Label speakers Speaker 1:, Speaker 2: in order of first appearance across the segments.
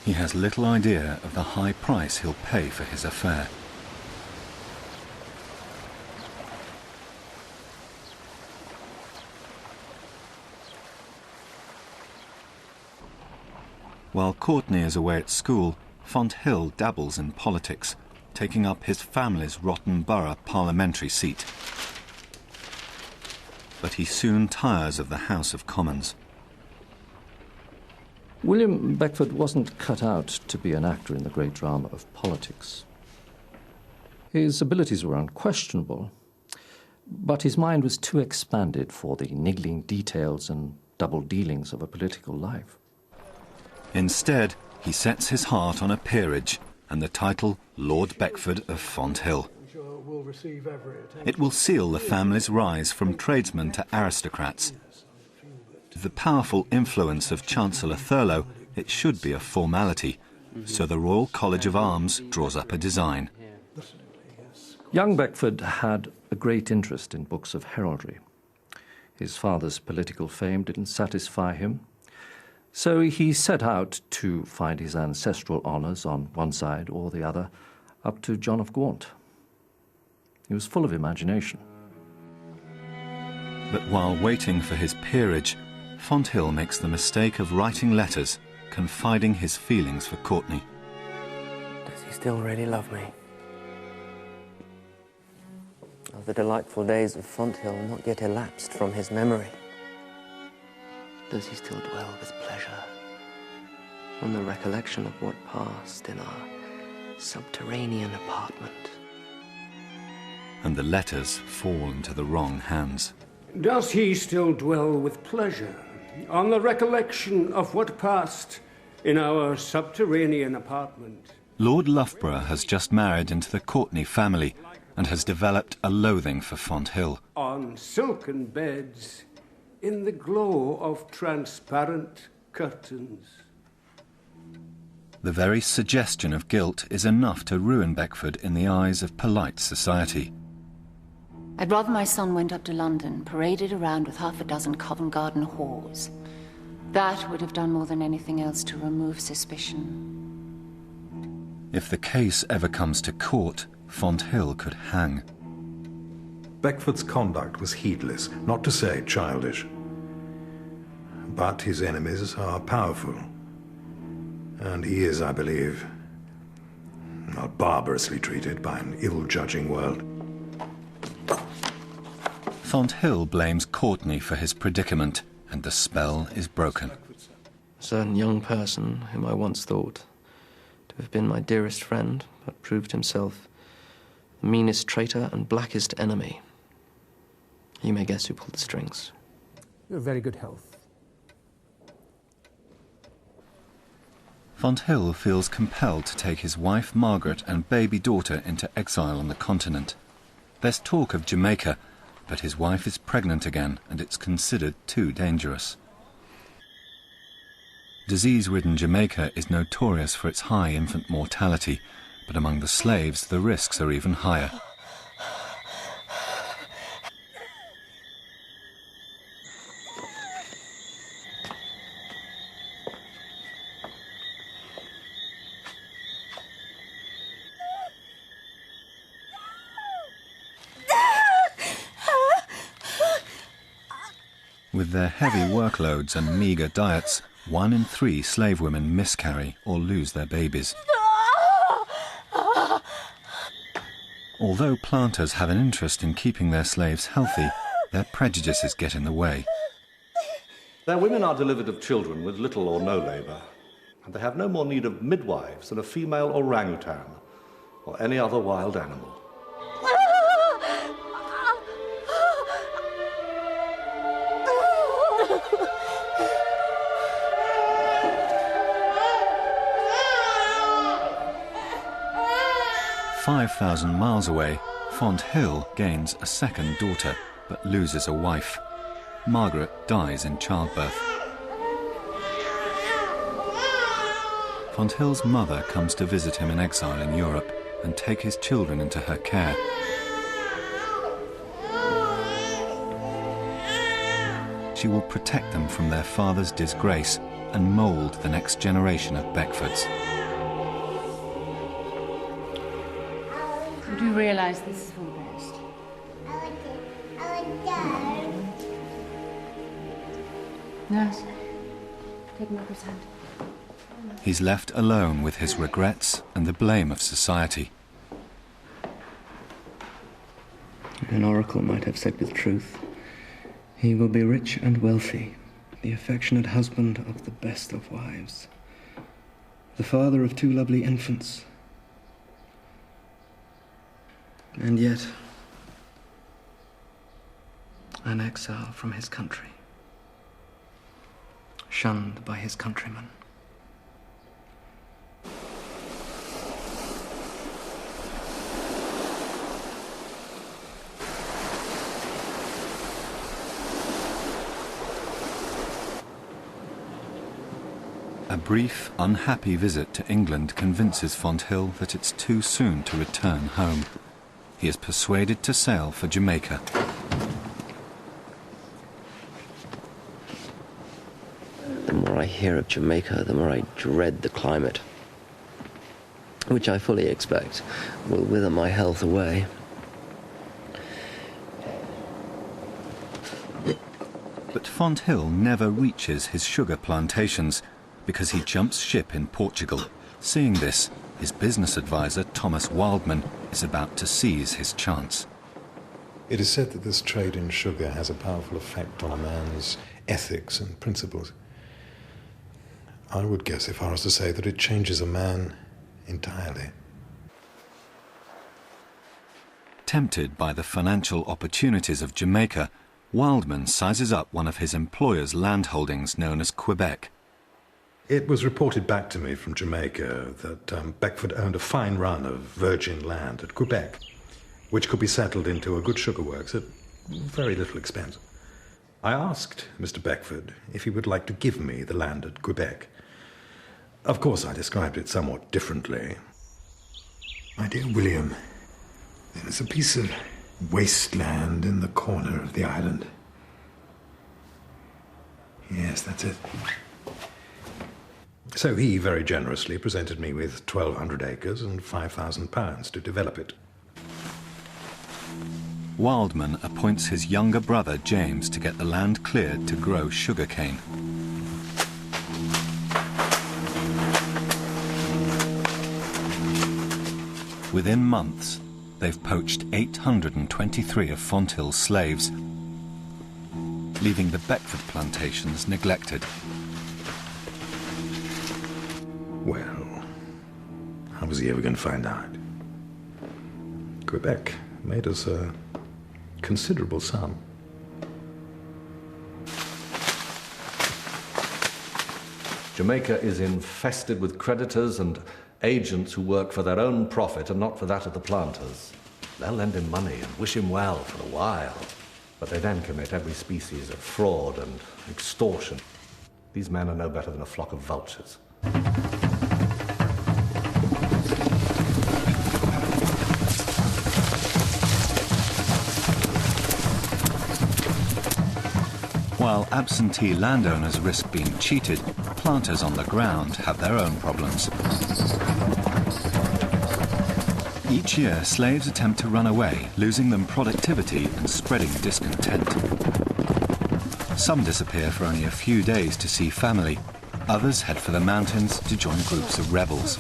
Speaker 1: He has little idea of the high price he'll pay for his affair. While Courtney is away at school, Fonthill dabbles in politics, taking up his family's Rotten Borough parliamentary seat. But he soon tires of the House of Commons.
Speaker 2: William Beckford wasn't cut out to be an actor in the great drama of politics. His abilities were unquestionable, but his mind was too expanded for the niggling details and double dealings of a political life.
Speaker 1: Instead, he sets his heart on a peerage and the title Lord Beckford of Fonthill. It will seal the family's rise from tradesmen to aristocrats. With the powerful influence of Chancellor Thurlow, it should be a formality, so the Royal College of Arms draws up a design.
Speaker 2: Young Beckford had a great interest in books of heraldry. His father's political fame didn't satisfy him, so he set out to find his ancestral honours on one side or the other, up to John of Gaunt. He was full of imagination.
Speaker 1: But while waiting for his peerage, Fonthill makes the mistake of writing letters, confiding his feelings for Courtney.
Speaker 3: Does he still really love me? Are the delightful days of Fonthill not yet elapsed from his memory? Does he still dwell with pleasure on the recollection of what passed in our subterranean apartment?
Speaker 1: And the letters fall into the wrong hands.
Speaker 4: Does he still dwell with pleasure on the recollection of what passed in our subterranean apartment?
Speaker 1: Lord Loughborough has just married into the Courtney family and has developed a loathing for Fonthill.
Speaker 4: On silken beds, in the glow of transparent curtains.
Speaker 1: The very suggestion of guilt is enough to ruin Beckford in the eyes of polite society.
Speaker 5: I'd rather my son went up to London, paraded around with half a dozen Covent Garden whores. That would have done more than anything else to remove suspicion.
Speaker 1: If the case ever comes to court, Fonthill could hang.
Speaker 6: Beckford's conduct was heedless, not to say childish. But his enemies are powerful. And he is, I believe, not barbarously treated by an ill-judging world.
Speaker 1: Fonthill blames Courtney for his predicament, and the spell is broken.
Speaker 3: A certain young person whom I once thought to have been my dearest friend, but proved himself the meanest traitor and blackest enemy. You may guess who pulled the strings.
Speaker 4: You're very good health.
Speaker 1: Fonthill feels compelled to take his wife Margaret and baby daughter into exile on the continent. There's talk of Jamaica, but his wife is pregnant again and it's considered too dangerous. Disease-ridden Jamaica is notorious for its high infant mortality, but among the slaves the risks are even higher. With their heavy workloads and meagre diets, 1 in 3 slave women miscarry or lose their babies. Although planters have an interest in keeping their slaves healthy, their prejudices get in the way.
Speaker 7: Their women are delivered of children with little or no labour, and they have no more need of midwives than a female orangutan or any other wild animal.
Speaker 1: 5,000 miles away, Fonthill gains a second daughter, but loses a wife. Margaret dies in childbirth. Fonthill's mother comes to visit him in exile in Europe and take his children into her care. She will protect them from their father's disgrace and mould the next generation of Beckfords.
Speaker 5: You do realise this is for the best? Nurse, take Mother's hand.
Speaker 1: He's left alone with his regrets and the blame of society.
Speaker 3: An oracle might have said with truth, he will be rich and wealthy, the affectionate husband of the best of wives, the father of 2 lovely infants. And yet, an exile from his country, shunned by his countrymen.
Speaker 1: A brief, unhappy visit to England convinces Fonthill that it's too soon to return home. He is persuaded to sail for Jamaica.
Speaker 3: The more I hear of Jamaica, the more I dread the climate, which I fully expect will wither my health away.
Speaker 1: But Fonthill never reaches his sugar plantations because he jumps ship in Portugal. Seeing this, his business advisor, Thomas Wildman, is about to seize his chance.
Speaker 6: It is said that this trade in sugar has a powerful effect on a man's ethics and principles. I would go so far as to say that it changes a man entirely.
Speaker 1: Tempted by the financial opportunities of Jamaica, Wildman sizes up one of his employer's landholdings known as Quebec.
Speaker 6: It was reported back to me from Jamaica that Beckford owned a fine run of virgin land at Quebec, which could be settled into a good sugar works at very little expense. I asked Mr. Beckford if he would like to give me the land at Quebec. Of course, I described it somewhat differently. My dear William, there is a piece of wasteland in the corner of the island. Yes, that's it. So he very generously presented me with 1,200 acres and £5,000 to develop it.
Speaker 1: Wildman appoints his younger brother James to get the land cleared to grow sugarcane. Within months, they've poached 823 of Fonthill's slaves, leaving the Beckford plantations neglected.
Speaker 6: Well, how was he ever going to find out? Quebec made us a considerable sum.
Speaker 7: Jamaica is infested with creditors and agents who work for their own profit and not for that of the planters. They'll lend him money and wish him well for a while, but they then commit every species of fraud and extortion. These men are no better than a flock of vultures.
Speaker 1: While absentee landowners risk being cheated, planters on the ground have their own problems. Each year, slaves attempt to run away, losing them productivity and spreading discontent. Some disappear for only a few days to see family. Others head for the mountains to join groups of rebels.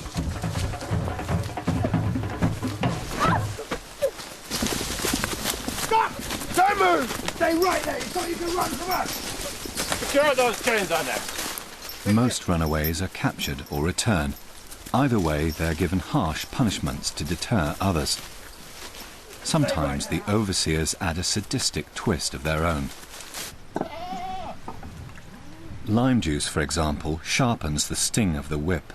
Speaker 8: Stop! Don't move! Stay right there. You thought you could run from us? Secure those chains on there.
Speaker 1: Most runaways are captured or return. Either way, they're given harsh punishments to deter others. Sometimes the overseers add a sadistic twist of their own. Lime juice, for example, sharpens the sting of the whip.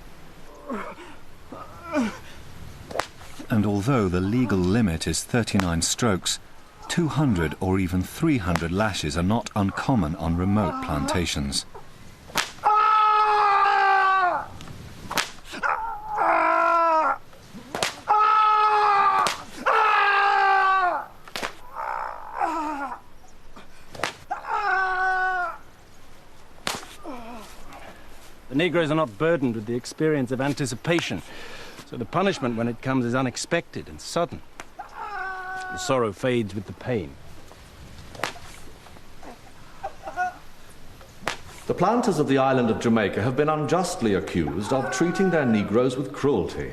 Speaker 1: And although the legal limit is 39 strokes, 200 or even 300 lashes are not uncommon on remote plantations.
Speaker 9: The Negroes are not burdened with the experience of anticipation, so the punishment when it comes is unexpected and sudden. The sorrow fades with the pain.
Speaker 7: The planters of the island of Jamaica have been unjustly accused of treating their Negroes with cruelty.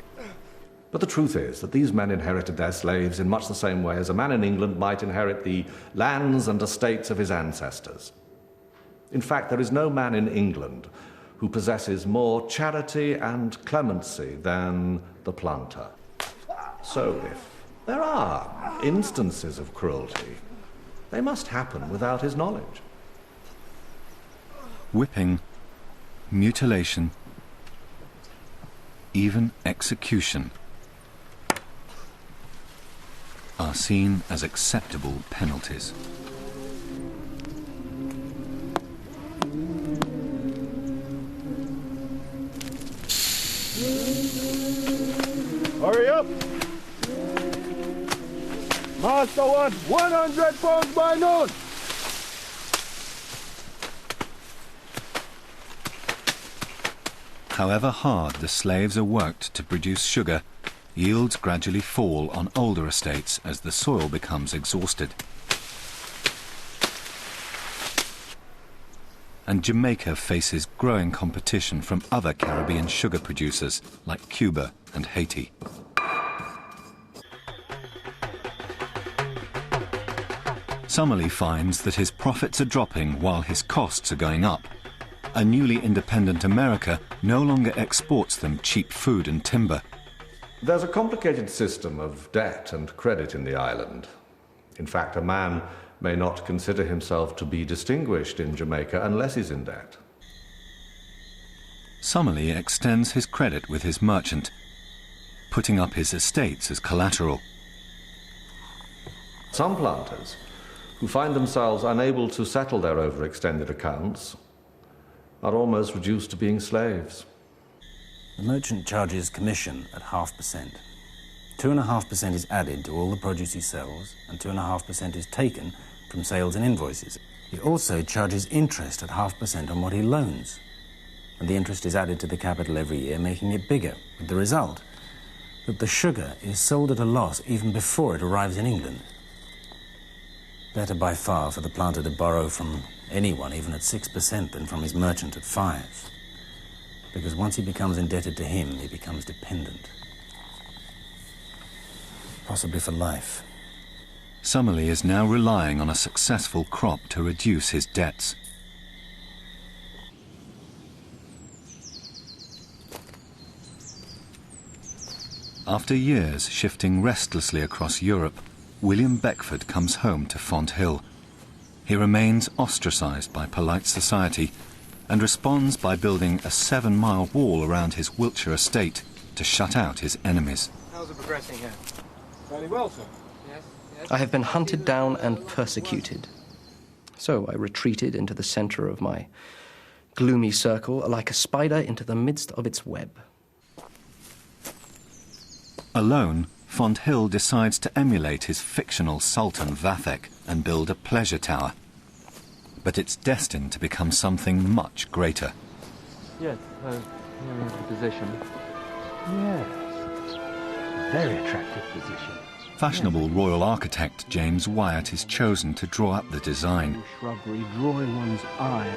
Speaker 7: But the truth is that these men inherited their slaves in much the same way as a man in England might inherit the lands and estates of his ancestors. In fact, there is no man in England who possesses more charity and clemency than the planter. So if there are instances of cruelty, they must happen without his knowledge.
Speaker 1: Whipping, mutilation, even execution are seen as acceptable penalties.
Speaker 8: Hurry up! Master wants 100 pounds by noon!
Speaker 1: However hard the slaves are worked to produce sugar, yields gradually fall on older estates as the soil becomes exhausted. And Jamaica faces growing competition from other Caribbean sugar producers like Cuba and Haiti. Summerlee finds that his profits are dropping while his costs are going up. A newly independent America no longer exports them cheap food and timber.
Speaker 7: There's a complicated system of debt and credit in the island. In fact, a man may not consider himself to be distinguished in Jamaica unless he's in debt.
Speaker 1: Summerlee extends his credit with his merchant, putting up his estates as collateral.
Speaker 7: Some planters, who find themselves unable to settle their overextended accounts, are almost reduced to being slaves.
Speaker 10: The merchant charges commission at 0.5%. 2.5% is added to all the produce he sells, and 2.5% is taken from sales and invoices. He also charges interest at 0.5% on what he loans, and the interest is added to the capital every year, making it bigger, with the result that the sugar is sold at a loss even before it arrives in England. Better by far for the planter to borrow from anyone, even at 6%, than from his merchant at 5%. Because once he becomes indebted to him, he becomes dependent. Possibly for life.
Speaker 1: Summerlee is now relying on a successful crop to reduce his debts. After years shifting restlessly across Europe, William Beckford comes home to Fonthill. He remains ostracized by polite society and responds by building a 7-mile wall around his Wiltshire estate to shut out his enemies.
Speaker 11: How's it progressing here?
Speaker 8: Fairly well, sir.
Speaker 11: Yes.
Speaker 2: I have been hunted down and persecuted. So I retreated into the center of my gloomy circle like a spider into the midst of its web.
Speaker 1: Alone, Fonthill decides to emulate his fictional Sultan Vathek and build a pleasure tower. But it's destined to become something much greater.
Speaker 11: Yes, here is the position. Yes. Very attractive position.
Speaker 1: Fashionable royal architect James Wyatt is chosen to draw up the design.
Speaker 4: Shrubbery drawing one's eye.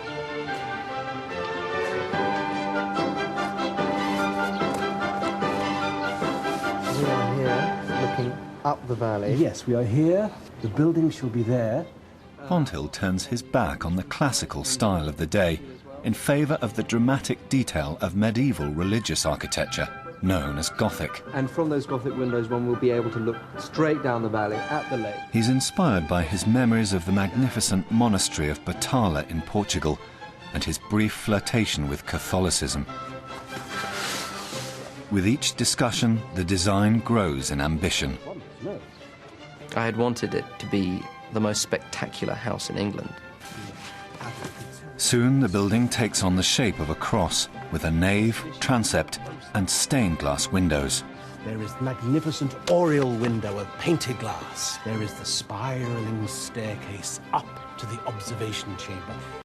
Speaker 3: We are here, looking up the valley.
Speaker 4: Yes, we are here. The building shall be there.
Speaker 1: Fonthill turns his back on the classical style of the day in favour of the dramatic detail of medieval religious architecture, known as Gothic.
Speaker 3: And from those Gothic windows, one will be able to look straight down the valley at the lake.
Speaker 1: He's inspired by his memories of the magnificent monastery of Batalha in Portugal and his brief flirtation with Catholicism. With each discussion, the design grows in ambition.
Speaker 2: I had wanted it to be the most spectacular house in England.
Speaker 1: Soon the building takes on the shape of a cross, with a nave, transept and stained glass windows.
Speaker 12: There is the magnificent oriel window of painted glass. There is the spiraling staircase up to the observation chamber.